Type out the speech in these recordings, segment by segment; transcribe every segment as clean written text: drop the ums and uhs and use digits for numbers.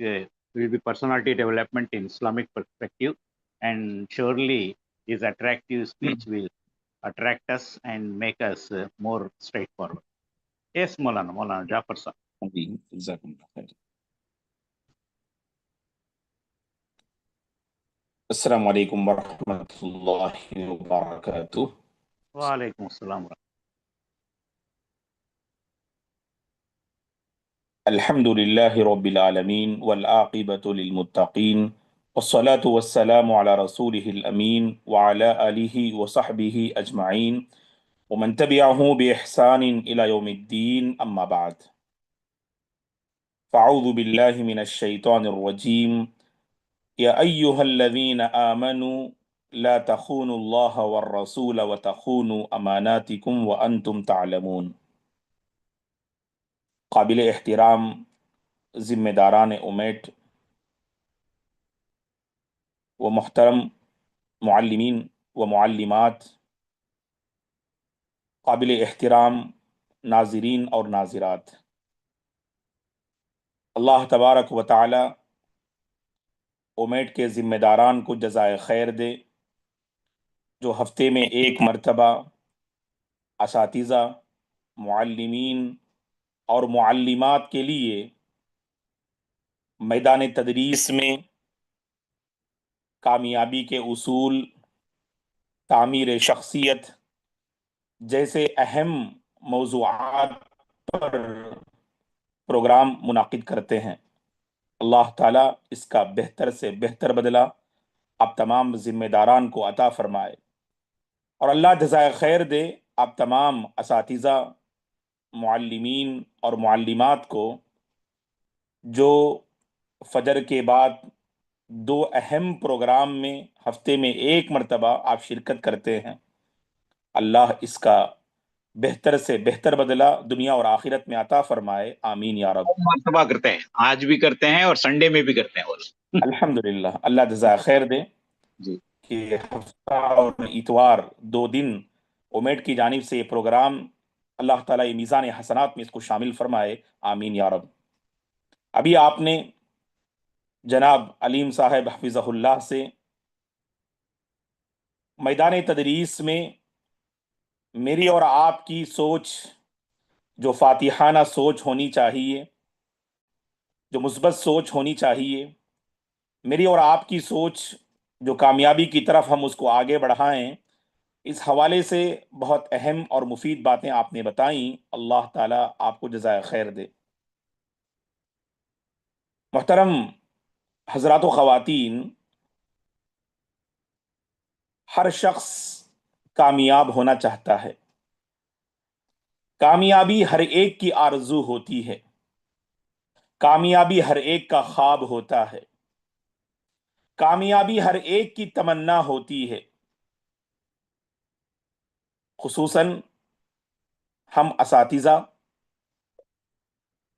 will be personality development in Islamic perspective, and surely his attractive speech will attract us and make us more straightforward. Yes, Maulana Jafar sir. السلام علیکم ورحمۃ اللہ وبرکاتہ. وعلیکم السلام. الحمد للہ رب العالمین والعاقبۃ للمتقین والصلاة والسلام علی رسولہ الامین وعلی آلہ وصحبہ اجمعین ومن تبعہ بإحسان الی یوم الدین، اما بعد. فاعوذ باللہ من الشیطان الرجیم. یا ایہا الذین آمنوا لا تخونوا اللہ والرسول وتخونوا اماناتکم وانتم تعلمون. قابل احترام ذمہ داران اومیٹ و محترم معلمین و معلمات، قابل احترام ناظرین اور ناظرات، اللہ تبارک و تعالی اومیٹ کے ذمہ داران کو جزائے خیر دے، جو ہفتے میں ایک مرتبہ اساتذہ، معلمین اور معلمات کے لیے میدان تدریس میں کامیابی کے اصول، تعمیر شخصیت جیسے اہم موضوعات پر پروگرام منعقد کرتے ہیں. اللہ تعالیٰ اس کا بہتر سے بہتر بدلہ آپ تمام ذمہ داران کو عطا فرمائے، اور اللہ جزائے خیر دے آپ تمام اساتذہ، معلمین اور معلمات کو جو فجر کے بعد دو اہم پروگرام میں ہفتے میں ایک مرتبہ آپ شرکت کرتے ہیں. اللہ اس کا بہتر سے بہتر بدلہ دنیا اور آخرت میں عطا فرمائے، آمین یا رب. مرتبہ کرتے ہیں، آج بھی کرتے ہیں اور سنڈے میں بھی کرتے ہیں. الحمدللہ، اللہ جزائے خیر دے جی کہ ہفتہ اور اتوار 2 دن اومیٹ کی جانب سے یہ پروگرام اللہ تعالیٰ یہ میزان حسنات میں اس کو شامل فرمائے، آمین یا رب. ابھی آپ نے جناب علیم صاحب حفظہ اللہ سے میدان تدریس میں میری اور آپ کی سوچ، جو فاتحانہ سوچ ہونی چاہیے، جو مثبت سوچ ہونی چاہیے، میری اور آپ کی سوچ جو کامیابی کی طرف ہم اس کو آگے بڑھائیں، اس حوالے سے بہت اہم اور مفید باتیں آپ نے بتائیں. اللہ تعالیٰ آپ کو جزائے خیر دے. محترم حضرات و خواتین، ہر شخص کامیاب ہونا چاہتا ہے. کامیابی ہر ایک کی آرزو ہوتی ہے، کامیابی ہر ایک کا خواب ہوتا ہے، کامیابی ہر ایک کی تمنا ہوتی ہے. خصوصاً ہم اساتذہ،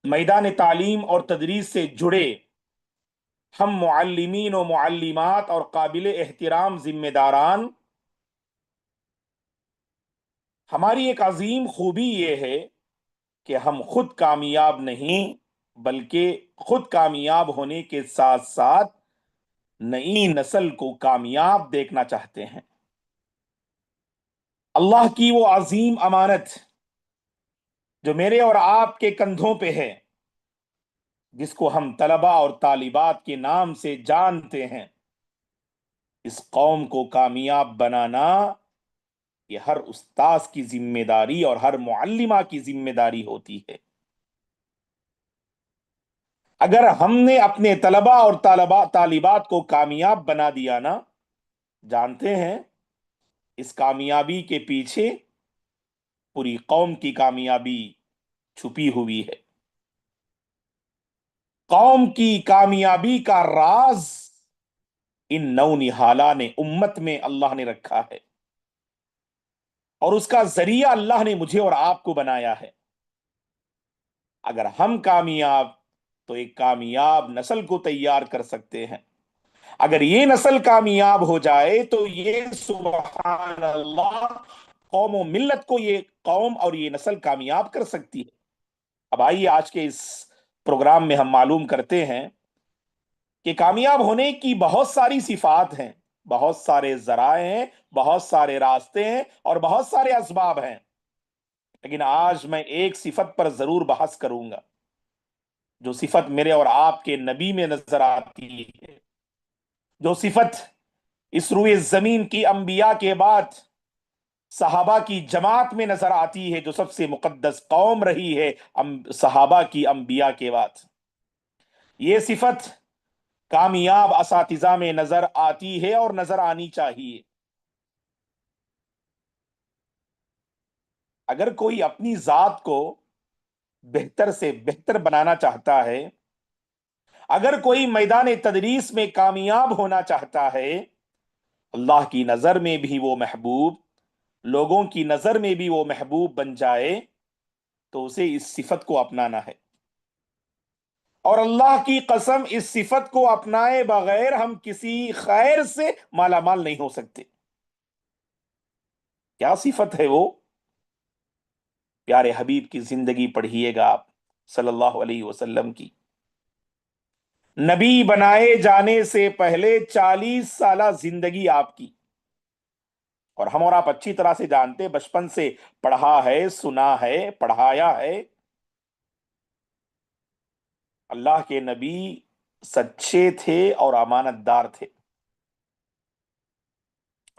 میدان تعلیم اور تدریس سے جڑے ہم معلمین و معلمات اور قابل احترام ذمہ داران، ہماری ایک عظیم خوبی یہ ہے کہ ہم خود کامیاب نہیں بلکہ خود کامیاب ہونے کے ساتھ ساتھ نئی نسل کو کامیاب دیکھنا چاہتے ہیں. اللہ کی وہ عظیم امانت جو میرے اور آپ کے کندھوں پہ ہے، جس کو ہم طلبہ اور طالبات کے نام سے جانتے ہیں، اس قوم کو کامیاب بنانا یہ ہر استاذ کی ذمہ داری اور ہر معلمہ کی ذمہ داری ہوتی ہے. اگر ہم نے اپنے طلبہ اور طالبات کو کامیاب بنا دیا نا، جانتے ہیں اس کامیابی کے پیچھے پوری قوم کی کامیابی چھپی ہوئی ہے. قوم کی کامیابی کا راز ان نونہالان امت میں اللہ نے رکھا ہے، اور اس کا ذریعہ اللہ نے مجھے اور آپ کو بنایا ہے. اگر ہم کامیاب تو ایک کامیاب نسل کو تیار کر سکتے ہیں. اگر یہ نسل کامیاب ہو جائے تو یہ سبحان اللہ قوم و ملت کو یہ قوم اور یہ نسل کامیاب کر سکتی ہے. اب آئیے آج کے اس پروگرام میں ہم معلوم کرتے ہیں کہ کامیاب ہونے کی بہت ساری صفات ہیں، بہت سارے ذرائع ہیں، بہت سارے راستے ہیں اور بہت سارے اسباب ہیں، لیکن آج میں ایک صفت پر ضرور بحث کروں گا، جو صفت میرے اور آپ کے نبی میں نظر آتی ہے، جو صفت اس روئے زمین کی انبیاء کے بعد صحابہ کی جماعت میں نظر آتی ہے، جو سب سے مقدس قوم رہی ہے صحابہ کی انبیاء کے بعد۔ یہ صفت کامیاب اساتذہ میں نظر آتی ہے اور نظر آنی چاہیے۔ اگر کوئی اپنی ذات کو بہتر سے بہتر بنانا چاہتا ہے، اگر کوئی میدان تدریس میں کامیاب ہونا چاہتا ہے، اللہ کی نظر میں بھی وہ محبوب، لوگوں کی نظر میں بھی وہ محبوب بن جائے، تو اسے اس صفت کو اپنانا ہے۔ اور اللہ کی قسم، اس صفت کو اپنائے بغیر ہم کسی خیر سے مالا مال نہیں ہو سکتے۔ کیا صفت ہے وہ؟ پیارے حبیب کی زندگی پڑھیے گا آپ صلی اللہ علیہ وسلم کی۔ نبی بنائے جانے سے پہلے 40 سالہ زندگی آپ کی، اور ہم اور آپ اچھی طرح سے جانتے، بچپن سے پڑھا ہے، سنا ہے، پڑھایا ہے۔ اللہ کے نبی سچے تھے اور امانت دار تھے۔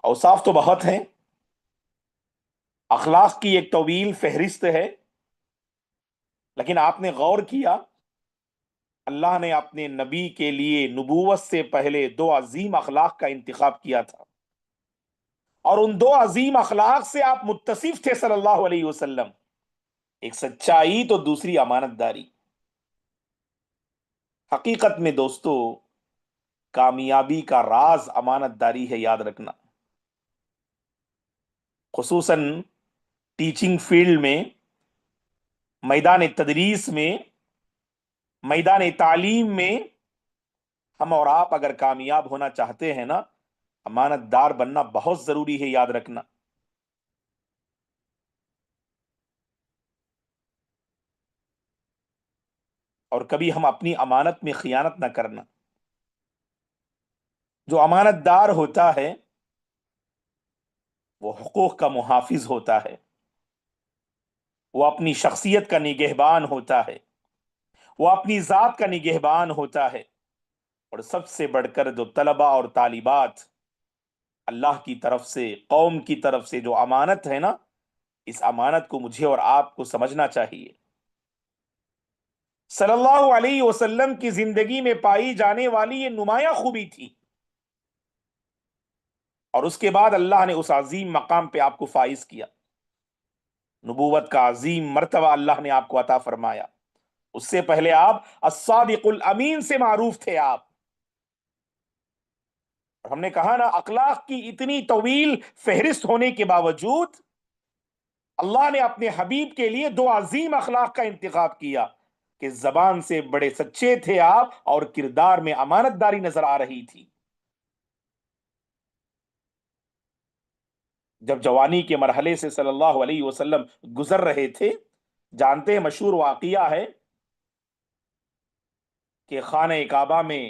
اوصاف تو بہت ہیں، اخلاق کی ایک طویل فہرست ہے، لیکن آپ نے غور کیا، اللہ نے اپنے نبی کے لیے نبوت سے پہلے 2 عظیم اخلاق کا انتخاب کیا تھا، اور ان 2 عظیم اخلاق سے آپ متصف تھے صلی اللہ علیہ وسلم، ایک سچائی تو دوسری امانت داری۔ حقیقت میں دوستو، کامیابی کا راز امانت داری ہے، یاد رکھنا۔ خصوصاً ٹیچنگ فیلڈ میں، میدان تدریس میں، میدان تعلیم میں، ہم اور آپ اگر کامیاب ہونا چاہتے ہیں نا، امانت دار بننا بہت ضروری ہے، یاد رکھنا۔ اور کبھی ہم اپنی امانت میں خیانت نہ کرنا۔ جو امانت دار ہوتا ہے وہ حقوق کا محافظ ہوتا ہے، وہ اپنی شخصیت کا نگہبان ہوتا ہے، وہ اپنی ذات کا نگہبان ہوتا ہے، اور سب سے بڑھ کر جو طلبہ اور طالبات اللہ کی طرف سے، قوم کی طرف سے جو امانت ہے نا، اس امانت کو مجھے اور آپ کو سمجھنا چاہیے۔ صلی اللہ علیہ وسلم کی زندگی میں پائی جانے والی یہ نمایاں خوبی تھی، اور اس کے بعد اللہ نے اس عظیم مقام پہ آپ کو فائز کیا، نبوت کا عظیم مرتبہ اللہ نے آپ کو عطا فرمایا۔ اس سے پہلے آپ الصادق الامین سے معروف تھے آپ۔ اور ہم نے کہا نا، اخلاق کی اتنی طویل فہرست ہونے کے باوجود اللہ نے اپنے حبیب کے لیے 2 عظیم اخلاق کا انتخاب کیا، کہ زبان سے بڑے سچے تھے آپ اور کردار میں امانت داری نظر آ رہی تھی۔ جب جوانی کے مرحلے سے صلی اللہ علیہ وسلم گزر رہے تھے، جانتے ہیں مشہور واقعہ ہے کہ خانہ کعبہ میں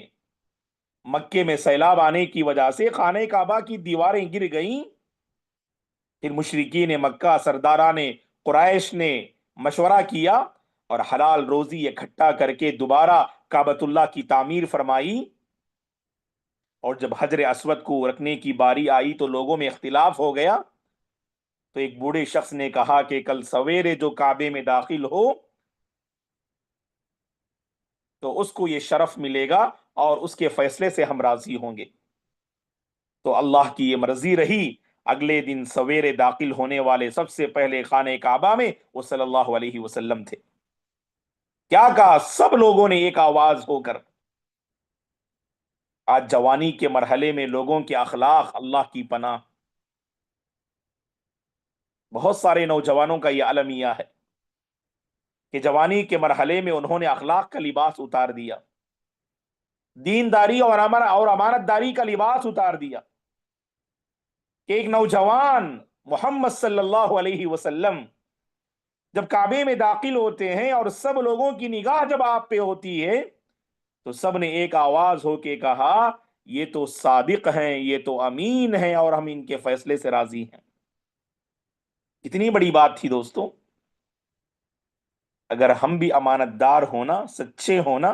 مکے میں سیلاب آنے کی وجہ سے خانہ کعبہ کی دیواریں گر گئیں۔ پھر مشرکین مکہ، سرداران قریش نے مشورہ کیا اور حلال روزی اکٹھا کر کے دوبارہ کعبۃ اللہ کی تعمیر فرمائی۔ اور جب حجر اسود کو رکھنے کی باری آئی تو لوگوں میں اختلاف ہو گیا، تو ایک بوڑھے شخص نے کہا کہ کل سویرے جو کعبے میں داخل ہو تو اس کو یہ شرف ملے گا، اور اس کے فیصلے سے ہم راضی ہوں گے۔ تو اللہ کی یہ مرضی رہی، اگلے دن سویرے داخل ہونے والے سب سے پہلے خانہ کعبہ میں وہ صلی اللہ علیہ وسلم تھے۔ کیا کہا سب لوگوں نے ایک آواز ہو کر؟ آج جوانی کے مرحلے میں لوگوں کے اخلاق اللہ کی پناہ، بہت سارے نوجوانوں کا یہ المیہ ہے کہ جوانی کے مرحلے میں انہوں نے اخلاق کا لباس اتار دیا، دینداری اور امانت داری کا لباس اتار دیا، کہ ایک نوجوان محمد صلی اللہ علیہ وسلم جب کعبے میں داخل ہوتے ہیں اور سب لوگوں کی نگاہ جب آپ پہ ہوتی ہے، تو سب نے ایک آواز ہو کے کہا یہ تو صادق ہیں، یہ تو امین ہیں، اور ہم ان کے فیصلے سے راضی ہیں۔ کتنی بڑی بات تھی دوستو۔ اگر ہم بھی امانت دار ہونا، سچے ہونا،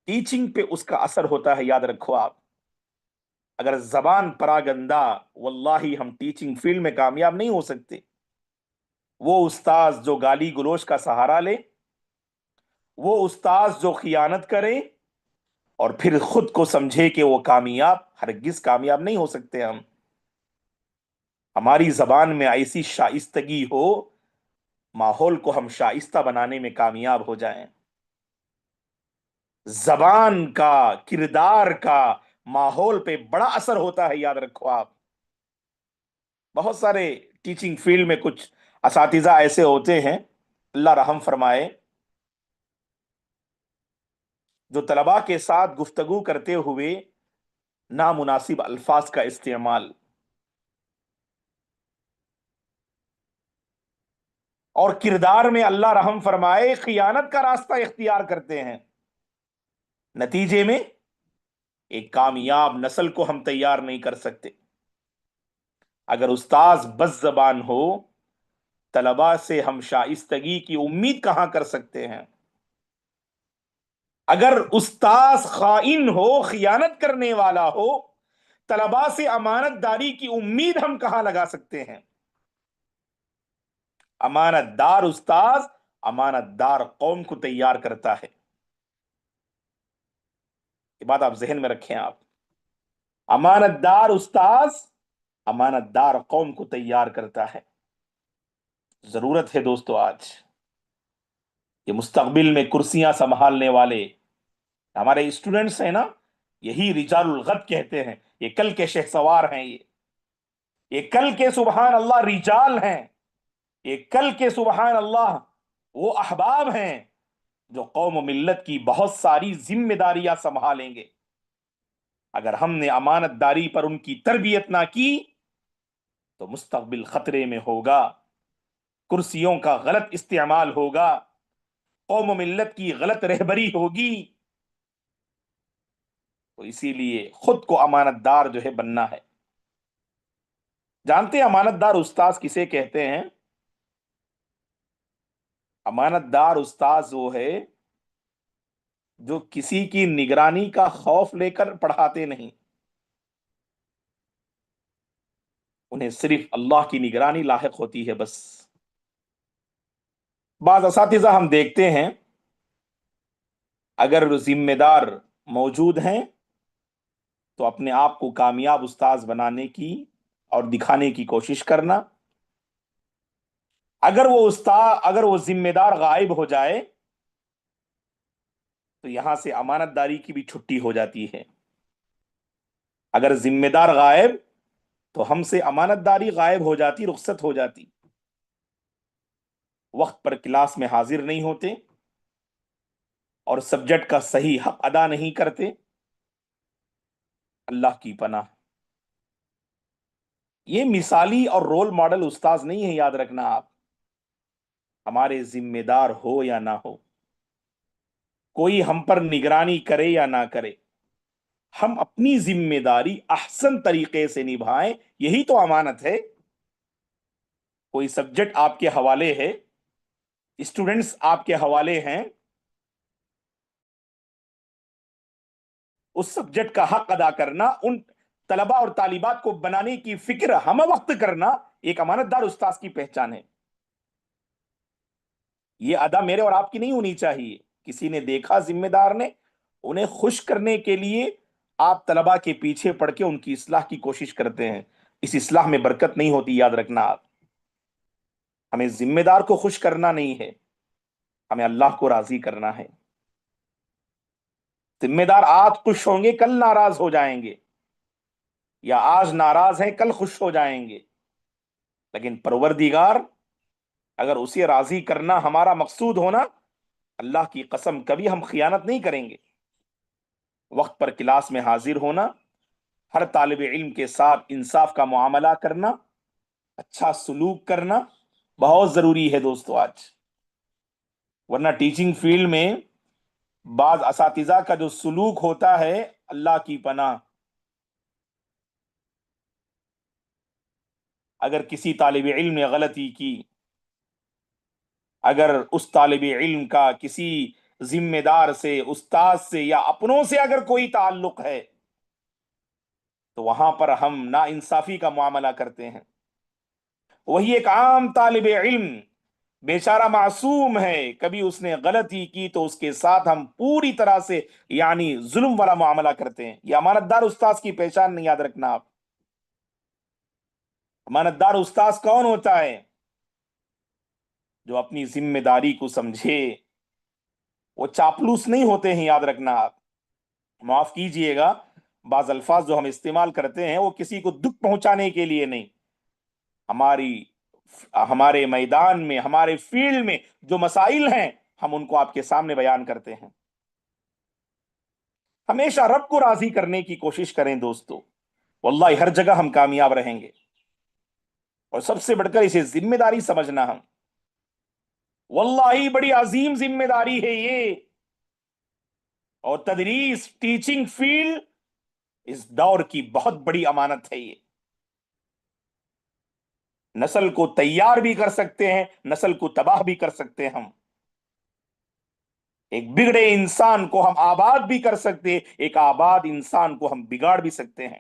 ٹیچنگ پہ اس کا اثر ہوتا ہے، یاد رکھو آپ۔ اگر زبان پراگندہ، واللہ ہم ٹیچنگ فیلڈ میں کامیاب نہیں ہو سکتے۔ وہ استاذ جو گالی گلوچ کا سہارا لے، وہ استاذ جو خیانت کرے اور پھر خود کو سمجھے کہ وہ کامیاب، ہرگز کامیاب نہیں ہو سکتے ہم۔ ہماری زبان میں ایسی شائستگی ہو، ماحول کو ہم شائستہ بنانے میں کامیاب ہو جائیں۔ زبان کا، کردار کا ماحول پہ بڑا اثر ہوتا ہے، یاد رکھو آپ۔ بہت سارے ٹیچنگ فیلڈ میں کچھ اساتذہ ایسے ہوتے ہیں، اللہ رحم فرمائے، جو طلباء کے ساتھ گفتگو کرتے ہوئے نامناسب الفاظ کا استعمال اور کردار میں اللہ رحم فرمائے خیانت کا راستہ اختیار کرتے ہیں، نتیجے میں ایک کامیاب نسل کو ہم تیار نہیں کر سکتے۔ اگر استاذ بد زبان ہو، طلباء سے ہم شائستگی کی امید کہاں کر سکتے ہیں؟ اگر استاذ خائن ہو، خیانت کرنے والا ہو، طلباء سے امانت داری کی امید ہم کہاں لگا سکتے ہیں؟ امانت دار استاذ امانت دار قوم کو تیار کرتا ہے۔ یہ بات آپ ذہن میں رکھیں آپ۔ امانت دار استاذ امانت دار قوم کو تیار کرتا ہے۔ ضرورت ہے دوستو آج یہ مستقبل میں کرسیاں سنبھالنے والے ہمارے اسٹوڈنٹس ہیں نا، یہی رجال الغد کہتے ہیں، یہ کل کے شہسوار ہیں، یہ کل کے سبحان اللہ رجال ہیں، یہ کل کے سبحان اللہ وہ احباب ہیں جو قوم و ملت کی بہت ساری ذمہ داریاں سنبھالیں گے۔ اگر ہم نے امانت داری پر ان کی تربیت نہ کی تو مستقبل خطرے میں ہوگا، کرسیوں کا غلط استعمال ہوگا، قوم و ملت کی غلط رہبری ہوگی۔ تو اسی لیے خود کو امانت دار جو ہے بننا ہے۔ جانتے ہیں امانت دار استاذ کسے کہتے ہیں؟ امانت دار استاذ وہ ہے جو کسی کی نگرانی کا خوف لے کر پڑھاتے نہیں، انہیں صرف اللہ کی نگرانی لاحق ہوتی ہے بس۔ بعض اساتذہ ہم دیکھتے ہیں اگر ذمہ دار موجود ہیں تو اپنے آپ کو کامیاب استاذ بنانے کی اور دکھانے کی کوشش کرنا، اگر وہ ذمہ دار غائب ہو جائے تو یہاں سے امانت داری کی بھی چھٹی ہو جاتی ہے۔ اگر ذمہ دار غائب تو ہم سے امانت داری غائب ہو جاتی، رخصت ہو جاتی۔ وقت پر کلاس میں حاضر نہیں ہوتے اور سبجیکٹ کا صحیح حق ادا نہیں کرتے، اللہ کی پناہ۔ یہ مثالی اور رول ماڈل استاذ نہیں ہے، یاد رکھنا آپ۔ ہمارے ذمہ دار ہو یا نہ ہو، کوئی ہم پر نگرانی کرے یا نہ کرے، ہم اپنی ذمہ داری احسن طریقے سے نبھائیں، یہی تو امانت ہے۔ کوئی سبجیکٹ آپ کے حوالے ہے، اسٹوڈنٹس آپ کے حوالے ہیں، اس سبجیکٹ کا حق ادا کرنا، ان طلباء اور طالبات کو بنانے کی فکر ہم وقت کرنا، ایک امانت دار استاذ کی پہچان ہے۔ یہ ادا میرے اور آپ کی نہیں ہونی چاہیے۔ کسی نے دیکھا ذمہ دار نے، انہیں خوش کرنے کے لیے آپ طلباء کے پیچھے پڑ کے ان کی اصلاح کی کوشش کرتے ہیں، اس اصلاح میں برکت نہیں ہوتی، یاد رکھنا آپ۔ ہمیں ذمہ دار کو خوش کرنا نہیں ہے، ہمیں اللہ کو راضی کرنا ہے۔ ذمہ دار آج خوش ہوں گے کل ناراض ہو جائیں گے، یا آج ناراض ہیں کل خوش ہو جائیں گے، لیکن پروردگار اگر اسے راضی کرنا ہمارا مقصود ہونا، اللہ کی قسم کبھی ہم خیانت نہیں کریں گے۔ وقت پر کلاس میں حاضر ہونا، ہر طالب علم کے ساتھ انصاف کا معاملہ کرنا، اچھا سلوک کرنا بہت ضروری ہے دوستو آج۔ ورنہ ٹیچنگ فیلڈ میں بعض اساتذہ کا جو سلوک ہوتا ہے، اللہ کی پناہ، اگر کسی طالب علم نے غلطی کی، اگر اس طالب علم کا کسی ذمہ دار سے، استاد سے یا اپنوں سے اگر کوئی تعلق ہے، تو وہاں پر ہم نا انصافی کا معاملہ کرتے ہیں۔ وہی ایک عام طالب علم بیچارہ معصوم ہے، کبھی اس نے غلطی کی تو اس کے ساتھ ہم پوری طرح سے یعنی ظلم والا معاملہ کرتے ہیں۔ یہ امانت دار استاذ کی پہچان نہیں، یاد رکھنا آپ۔ امانت دار استاذ کون ہوتا ہے؟ جو اپنی ذمہ داری کو سمجھے، وہ چاپلوس نہیں ہوتے ہیں، یاد رکھنا آپ۔ معاف کیجئے گا، بعض الفاظ جو ہم استعمال کرتے ہیں وہ کسی کو دکھ پہنچانے کے لیے نہیں، ہمارے میدان میں، ہمارے فیلڈ میں جو مسائل ہیں ہم ان کو آپ کے سامنے بیان کرتے ہیں۔ ہمیشہ رب کو راضی کرنے کی کوشش کریں دوستو، واللہ ہر جگہ ہم کامیاب رہیں گے۔ اور سب سے بڑھ کر اسے ذمہ داری سمجھنا، ہم واللہ بڑی عظیم ذمہ داری ہے یہ۔ اور تدریس، ٹیچنگ فیلڈ اس دور کی بہت بڑی امانت ہے یہ۔ نسل کو تیار بھی کر سکتے ہیں، نسل کو تباہ بھی کر سکتے ہیں ہم۔ ایک بگڑے انسان کو ہم آباد بھی کر سکتے ہیں، ایک آباد انسان کو ہم بگاڑ بھی سکتے ہیں۔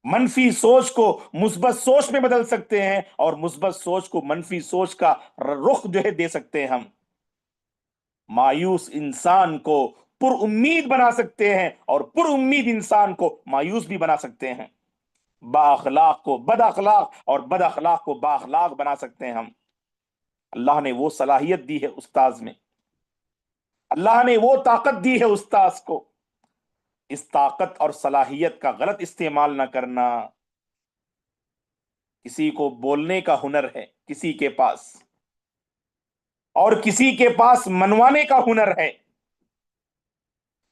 منفی سوچ کو مثبت سوچ میں بدل سکتے ہیں، اور مثبت سوچ کو منفی سوچ کا رخ جو ہے دے سکتے ہیں ہم۔ مایوس انسان کو پر امید بنا سکتے ہیں، اور پر امید انسان کو مایوس بھی بنا سکتے ہیں۔ با اخلاق کو بد اخلاق، اور بد اخلاق کو با اخلاق بنا سکتے ہیں ہم۔ اللہ نے وہ صلاحیت دی ہے استاذ میں، اللہ نے وہ طاقت دی ہے استاذ کو۔ اس طاقت اور صلاحیت کا غلط استعمال نہ کرنا۔ کسی کو بولنے کا ہنر ہے کسی کے پاس، اور کسی کے پاس منوانے کا ہنر ہے،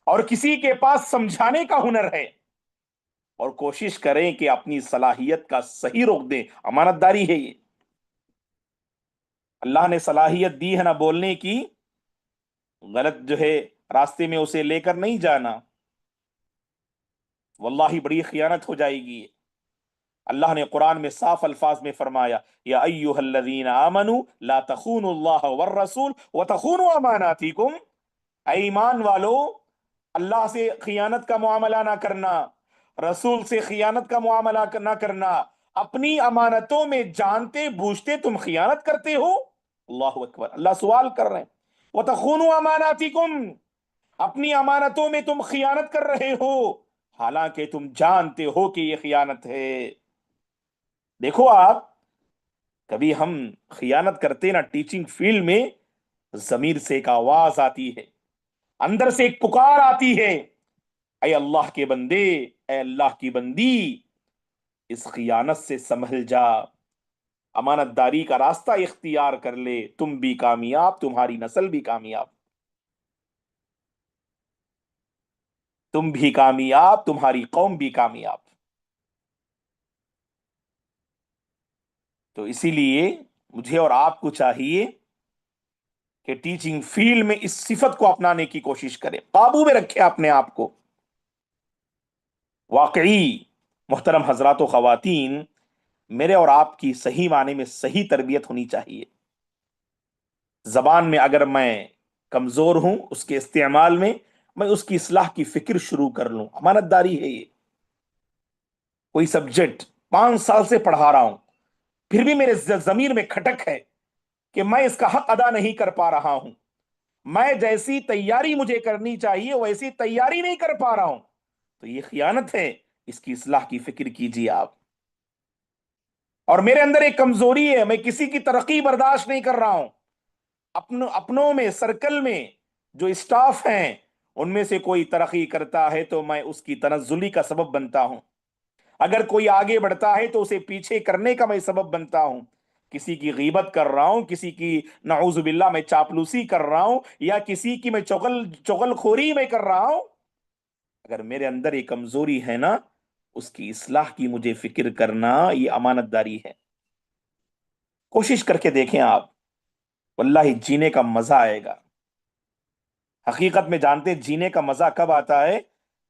اور کسی کے پاس سمجھانے کا ہنر ہے، اور کوشش کریں کہ اپنی صلاحیت کا صحیح رخ دیں۔ امانت داری ہے یہ۔ اللہ نے صلاحیت دی ہے نا بولنے کی، غلط جو ہے راستے میں اسے لے کر نہیں جانا، واللہ بڑی خیانت ہو جائے گی۔ اللہ نے قرآن میں صاف الفاظ میں فرمایا، یا ایھا الذین آمنوا لا تخونوا اللہ والرسول وتخونوا اماناتکم۔ اے ایمان والو، اللہ سے خیانت کا معاملہ نہ کرنا، رسول سے خیانت کا معاملہ نہ کرنا، اپنی امانتوں میں جانتے بوجھتے تم خیانت کرتے ہو۔ اللہ اکبر، اللہ سوال کر رہے ہیں، وتخونوا اماناتکم، اپنی امانتوں میں تم خیانت کر رہے ہو حالانکہ تم جانتے ہو کہ یہ خیانت ہے۔ دیکھو آپ، کبھی ہم خیانت کرتے نا ٹیچنگ فیلڈ میں، ضمیر سے ایک آواز آتی ہے، اندر سے ایک پکار آتی ہے، اے اللہ کے بندے، اے اللہ کی بندی، اس خیانت سے سنبھل جا، امانت داری کا راستہ اختیار کر لے، تم بھی کامیاب، تمہاری نسل بھی کامیاب، تم بھی کامیاب، تمہاری قوم بھی کامیاب۔ تو اسی لیے مجھے اور آپ کو چاہیے کہ ٹیچنگ فیلڈ میں اس صفت کو اپنانے کی کوشش کرے، قابو میں رکھے اپنے آپ کو۔ واقعی محترم حضرات و خواتین، میرے اور آپ کی صحیح معنی میں صحیح تربیت ہونی چاہیے۔ زبان میں اگر میں کمزور ہوں اس کے استعمال میں اس کی اصلاح کی فکر شروع کر لوں، امانت داری ہے یہ۔ کوئی سبجیکٹ 5 سال سے پڑھا رہا ہوں، پھر بھی میرے ضمیر میں کھٹک ہے کہ میں اس کا حق ادا نہیں کر پا رہا ہوں، میں جیسی تیاری مجھے کرنی چاہیے ویسی تیاری نہیں کر پا رہا ہوں، تو یہ خیانت ہے، اس کی اصلاح کی فکر کیجیے آپ۔ اور میرے اندر ایک کمزوری ہے، میں کسی کی ترقی برداشت نہیں کر رہا ہوں، اپنوں میں، سرکل میں جو اسٹاف ہیں ان میں سے کوئی ترقی کرتا ہے تو میں اس کی تنزلی کا سبب بنتا ہوں، اگر کوئی آگے بڑھتا ہے تو اسے پیچھے کرنے کا میں سبب بنتا ہوں، کسی کی غیبت کر رہا ہوں، کسی کی نعوذ باللہ میں چاپلوسی کر رہا ہوں، یا کسی کی میں چغل خوری میں کر رہا ہوں، اگر میرے اندر یہ کمزوری ہے نا، اس کی اصلاح کی مجھے فکر کرنا، یہ امانت داری ہے۔ کوشش کر کے دیکھیں آپ، واللہ جینے کا مزہ آئے گا۔ حقیقت میں جانتے جینے کا مزہ کب آتا ہے؟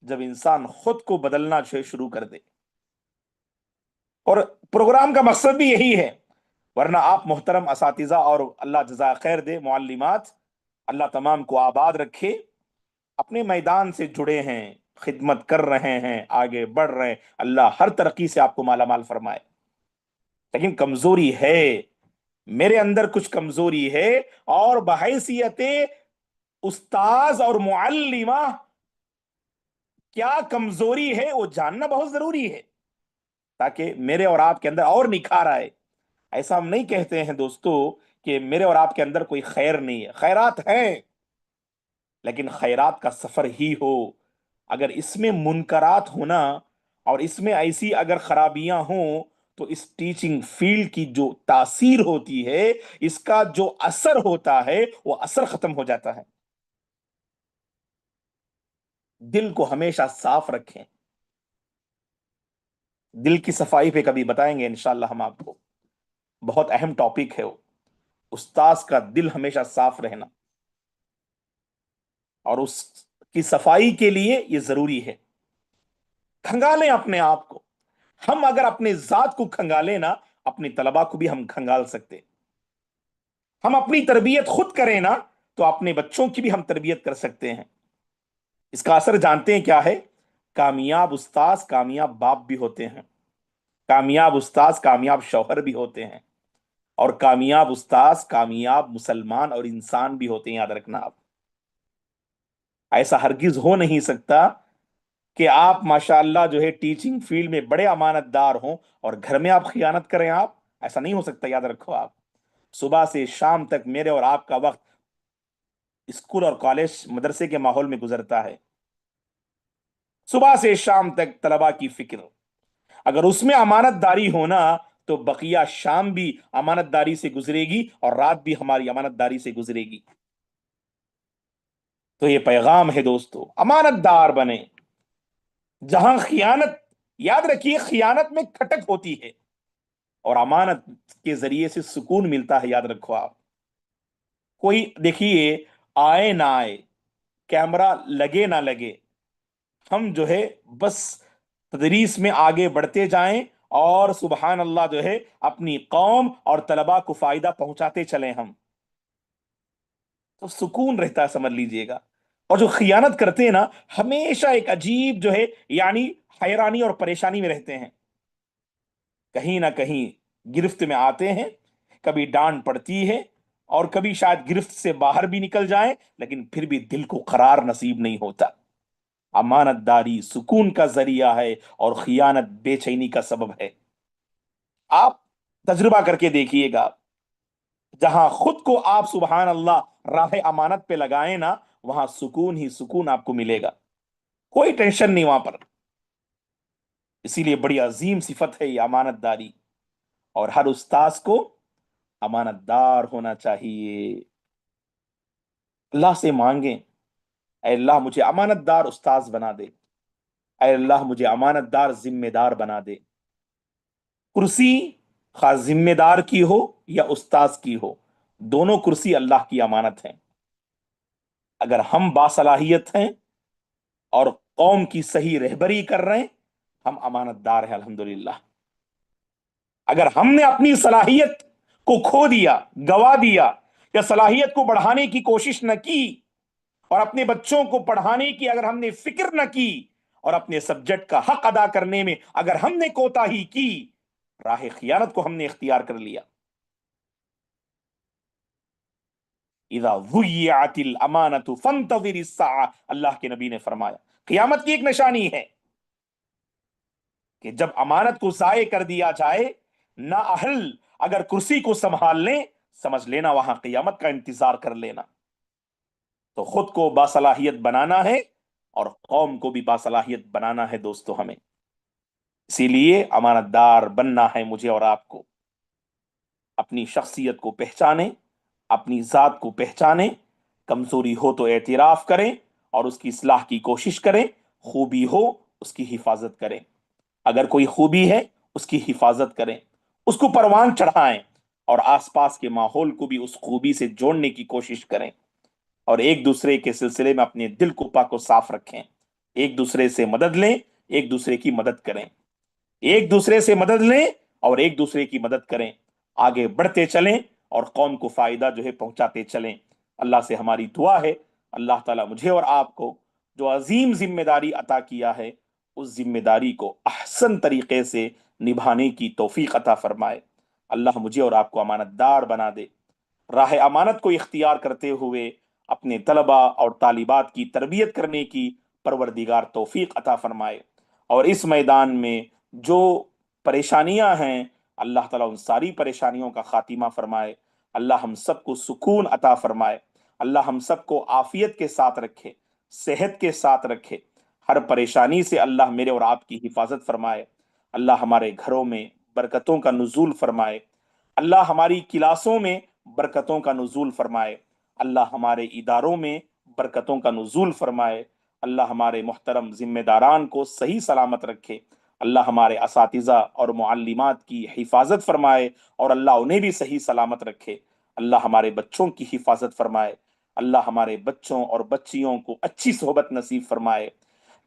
جب انسان خود کو بدلنا شروع کر دے. اور پروگرام کا مقصد بھی یہی ہے. ورنہ آپ محترم اساتذہ، اور اللہ جزائے خیر دے معلمات، اللہ تمام کو آباد رکھے، اپنے میدان سے جڑے ہیں، خدمت کر رہے ہیں، آگے بڑھ رہے ہیں، اللہ ہر ترقی سے آپ کو مالا مال فرمائے. لیکن کمزوری ہے، میرے اندر کچھ کمزوری ہے، اور بحیثیت استاذ اور معلمہ کیا کمزوری ہے وہ جاننا بہت ضروری ہے، تاکہ میرے اور آپ کے اندر اور نکھار آئے. ایسا ہم نہیں کہتے ہیں دوستو کہ میرے اور آپ کے اندر کوئی خیر نہیں ہے، خیرات ہیں، لیکن خیرات کا سفر ہی ہو. اگر اس میں منکرات ہونا اور اس میں ایسی اگر خرابیاں ہوں تو اس ٹیچنگ فیلڈ کی جو تاثیر ہوتی ہے، اس کا جو اثر ہوتا ہے، وہ اثر ختم ہو جاتا ہے. دل کو ہمیشہ صاف رکھیں. دل کی صفائی پہ کبھی بتائیں گے انشاءاللہ ہم آپ کو، بہت اہم ٹاپک ہے وہ. استاذ کا دل ہمیشہ صاف رہنا، اور اس کی صفائی کے لیے یہ ضروری ہے. کھنگالیں اپنے آپ کو. ہم اگر اپنے ذات کو کھنگالیں نا، اپنی طلبا کو بھی ہم کھنگال سکتے. ہم اپنی تربیت خود کریں نا، تو اپنے بچوں کی بھی ہم تربیت کر سکتے ہیں. اس کا اثر جانتے ہیں کیا ہے؟ کامیاب استاذ کامیاب باپ بھی ہوتے ہیں، کامیاب استاذ کامیاب شوہر بھی ہوتے ہیں، اور کامیاب استاذ کامیاب مسلمان اور انسان بھی ہوتے ہیں. یاد رکھنا آپ، ایسا ہرگز ہو نہیں سکتا کہ آپ ماشاءاللہ جو ہے ٹیچنگ فیلڈ میں بڑے امانت دار ہوں اور گھر میں آپ خیانت کریں. آپ ایسا نہیں ہو سکتا. یاد رکھو آپ، صبح سے شام تک میرے اور آپ کا وقت اسکول اور کالج مدرسے کے ماحول میں گزرتا ہے. صبح سے شام تک طلبا کی فکر، اگر اس میں امانت داری ہونا تو بقیہ شام بھی امانت داری سے گزرے گی، اور رات بھی ہماری امانت داری سے گزرے گی. تو یہ پیغام ہے دوستو، امانت دار بنے. جہاں خیانت، یاد رکھیے خیانت میں کھٹک ہوتی ہے، اور امانت کے ذریعے سے سکون ملتا ہے. یاد رکھو آپ، کوئی دیکھیے آئے نہ آئے، کیمرہ لگے نہ لگے، ہم جو ہے بس تدریس میں آگے بڑھتے جائیں، اور سبحان اللہ جو ہے اپنی قوم اور طلبا کو فائدہ پہنچاتے چلیں ہم، تو سکون رہتا ہے، سمجھ لیجئے گا. اور جو خیانت کرتے ہیں نا، ہمیشہ ایک عجیب جو ہے یعنی حیرانی اور پریشانی میں رہتے ہیں. کہیں نہ کہیں گرفت میں آتے ہیں، کبھی ڈانٹ پڑتی ہے، اور کبھی شاید گرفت سے باہر بھی نکل جائیں، لیکن پھر بھی دل کو قرار نصیب نہیں ہوتا. امانت داری سکون کا ذریعہ ہے، اور خیانت بے چینی کا سبب ہے. آپ تجربہ کر کے دیکھیے گا، جہاں خود کو آپ سبحان اللہ راہ امانت پہ لگائیں نا، وہاں سکون ہی سکون آپ کو ملے گا، کوئی ٹینشن نہیں وہاں پر. اسی لیے بڑی عظیم صفت ہے یہ امانت داری، اور ہر استاذ کو امانت دار ہونا چاہیے. اللہ سے مانگیں، اے اللہ مجھے امانت دار استاذ بنا دے، اے اللہ مجھے امانت دار ذمہ دار بنا دے. کرسی خواہ ذمہ دار کی ہو یا استاذ کی ہو، دونوں کرسی اللہ کی امانت ہیں. اگر ہم باصلاحیت ہیں اور قوم کی صحیح رہبری کر رہے ہیں، ہم امانت دار ہیں الحمدللہ. اگر ہم نے اپنی صلاحیت کو کھو دیا، گوا دیا، یا صلاحیت کو بڑھانے کی کوشش نہ کی، اور اپنے بچوں کو پڑھانے کی اگر ہم نے فکر نہ کی، اور اپنے سبجیکٹ کا حق ادا کرنے میں اگر ہم نے کوتاہی کی، راہ خیانت کو ہم نے اختیار کر لیا. اذا ضیعت الامانۃ فانتظر الساعہ، اللہ کے نبی نے فرمایا قیامت کی ایک نشانی ہے کہ جب امانت کو ضائع کر دیا جائے، نااہل اگر کرسی کو سنبھال لیں، سمجھ لینا وہاں قیامت کا انتظار کر لینا. تو خود کو باصلاحیت بنانا ہے، اور قوم کو بھی باصلاحیت بنانا ہے دوستو ہمیں. اسی لیے امانت دار بننا ہے مجھے اور آپ کو. اپنی شخصیت کو پہچانیں، اپنی ذات کو پہچانیں، کمزوری ہو تو اعتراف کریں، اور اس کی اصلاح کی کوشش کریں. خوبی ہو اس کی حفاظت کریں، اگر کوئی خوبی ہے اس کی حفاظت کریں، اس کو پروان چڑھائیں، اور آس پاس کے ماحول کو بھی اس خوبی سے جوڑنے کی کوشش کریں. اور ایک دوسرے کے سلسلے میں اپنے دل کو پاک و صاف رکھیں، ایک دوسرے سے مدد لیں، ایک دوسرے کی مدد کریں، ایک دوسرے سے مدد لیں اور ایک دوسرے کی مدد کریں، آگے بڑھتے چلیں اور قوم کو فائدہ جو ہے پہنچاتے چلیں۔ اللہ سے ہماری دعا ہے اللہ تعالیٰ مجھے اور آپ کو جو عظیم ذمہ داری عطا کیا ہے اس ذمہ داری کو احسن طریقے سے نبھانے کی توفیق عطا فرمائے۔ اللہ مجھے اور آپ کو امانت دار بنا دے، راہ امانت کو اختیار کرتے ہوئے اپنے طلبہ اور طالبات کی تربیت کرنے کی پروردگار توفیق عطا فرمائے، اور اس میدان میں جو پریشانیاں ہیں اللہ تعالیٰ ان ساری پریشانیوں کا خاتمہ فرمائے، اللہ ہم سب کو سکون عطا فرمائے، اللہ ہم سب کو عافیت کے ساتھ رکھے، صحت کے ساتھ رکھے، ہر پریشانی سے اللہ میرے اور آپ کی حفاظت فرمائے، اللہ ہمارے گھروں میں برکتوں کا نزول فرمائے، اللہ ہماری کلاسوں میں برکتوں کا نزول فرمائے، اللہ ہمارے اداروں میں برکتوں کا نزول فرمائے، اللہ ہمارے محترم ذمہ داران کو صحیح سلامت رکھے، اللہ ہمارے اساتذہ اور معلمات کی حفاظت فرمائے اور اللہ انہیں بھی صحیح سلامت رکھے، اللہ ہمارے بچوں کی حفاظت فرمائے، اللہ ہمارے بچوں اور بچیوں کو اچھی صحبت نصیب فرمائے،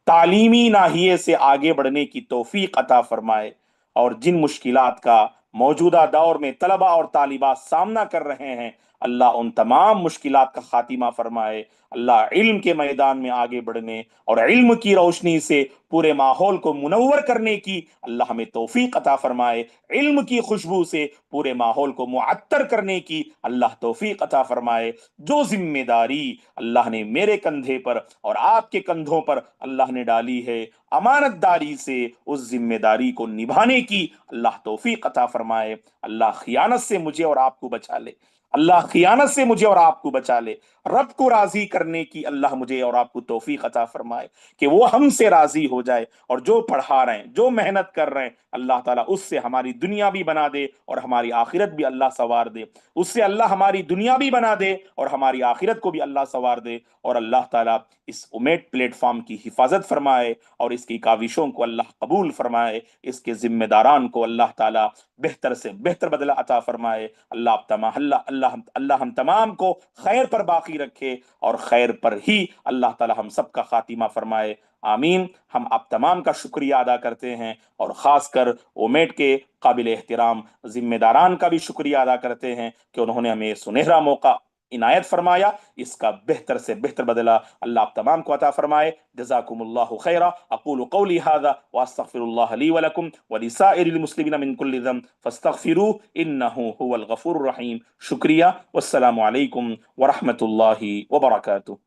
تعلیمی ناحیے سے آگے بڑھنے کی توفیق عطا فرمائے، اور جن مشکلات کا موجودہ دور میں طلبہ اور طالبات سامنا کر رہے ہیں اللہ ان تمام مشکلات کا خاتمہ فرمائے، اللہ علم کے میدان میں آگے بڑھنے اور علم کی روشنی سے پورے ماحول کو منور کرنے کی اللہ ہمیں توفیق عطا فرمائے، علم کی خوشبو سے پورے ماحول کو معطر کرنے کی اللہ توفیق عطا فرمائے۔ جو ذمہ داری اللہ نے میرے کندھے پر اور آپ کے کندھوں پر اللہ نے ڈالی ہے، امانت داری سے اس ذمہ داری کو نبھانے کی اللہ توفیق عطا فرمائے، اللہ خیانت سے مجھے اور آپ کو بچا لے، اللہ خیانت سے مجھے اور آپ کو بچا لے، رب کو راضی کرنے کی اللہ مجھے اور آپ کو توفیق عطا فرمائے کہ وہ ہم سے راضی ہو جائے، اور جو پڑھا رہے ہیں جو محنت کر رہے ہیں اللہ تعالیٰ اس سے ہماری دنیا بھی بنا دے اور ہماری آخرت بھی اللہ سوار دے، اس سے اللہ ہماری دنیا بھی بنا دے اور ہماری آخرت کو بھی اللہ سوار دے، اور اللہ تعالیٰ اس امید پلیٹ فارم کی حفاظت فرمائے اور اس کی کاوشوں کو اللہ قبول فرمائے، اس کے ذمہ داران کو اللہ تعالیٰ بہتر سے بہتر بدلہ عطا فرمائے، اللہ ہم تمام کو خیر پر باقی رکھے اور خیر پر ہی اللہ تعالیٰ ہم سب کا خاتمہ فرمائے، آمین۔ ہم آپ تمام کا شکریہ ادا کرتے ہیں اور خاص کر اومیٹ کے قابل احترام ذمہ داران کا بھی شکریہ ادا کرتے ہیں کہ انہوں نے ہمیں سنہرا موقع عنایت فرمایا، اس کا بہتر سے بہتر بدلہ اللہ آپ تمام کو عطا فرمائے۔ جزاکم اللہ خیرا، اقول قولی هذا واستغفر اللہ لی ولکم ولسائر المسلمین من کل ذنب فاستغفروه انه هو الغفور الرحیم۔ شکریہ، والسلام علیکم ورحمۃ اللہ وبرکاتہ۔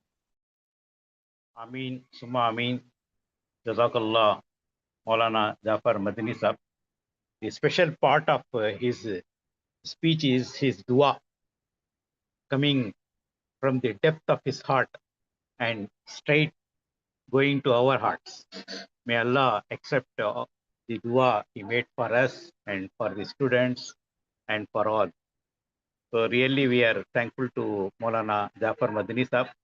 Ameen, Summa Ameen, Jazakallah, Maulana Jafar Madani Sahab. The special part of his speech is his dua coming from the depth of his heart and straight going to our hearts. May Allah accept the dua he made for us and for the students and for all. So really we are thankful to Maulana Jafar Madani Sahab.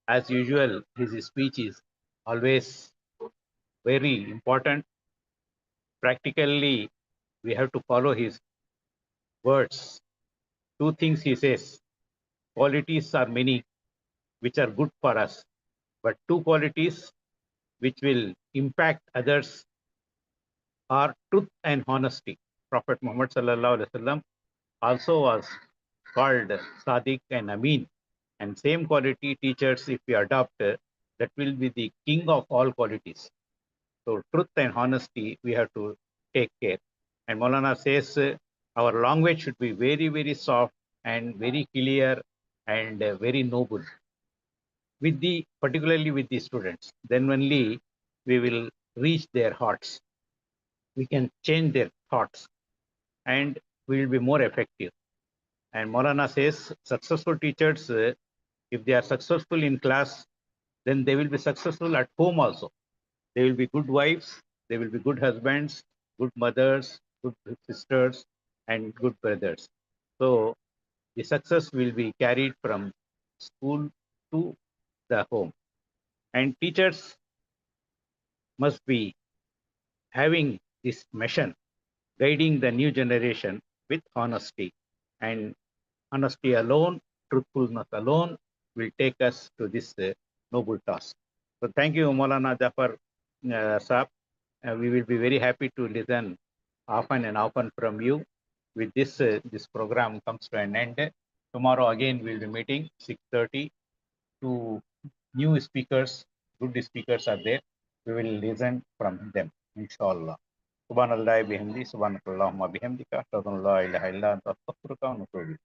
As usual, his speech is always very important. Practically, we have to follow his words. Two things he says. Qualities are many which are good for us, but two qualities which will impact others are truth and honesty. Prophet Muhammad sallallahu alaihi wasallam also was called Sadiq and Amin, and same quality teachers, if we adopt, that will be the king of all qualities. So truth and honesty, we have to take care. And Maulana says our language should be very, very soft and very clear and very noble, particularly with the students. Then only we will reach their hearts. We can change their thoughts and we will be more effective. And Maulana says successful teachers, if they are successful in class, then they will be successful at home also. They will be good wives, they will be good husbands, good mothers, good sisters, and good brothers. So the success will be carried from school to the home. And teachers must be having this mission, guiding the new generation with honesty. And honesty alone, truthfulness alone will take us to this noble task. So thank you, Maulana Jafar Saab. We will be very happy to listen often and often from you. With this, this program comes to an end. Tomorrow again we'll be meeting 6:30. Two new speakers, good speakers are there. We will listen from them, inshallah. Subhanallah bihamdi, subhanakallahumma bihamdika, asyhadu an la ilaha illa anta astaghfiruka wa atubu ilaik.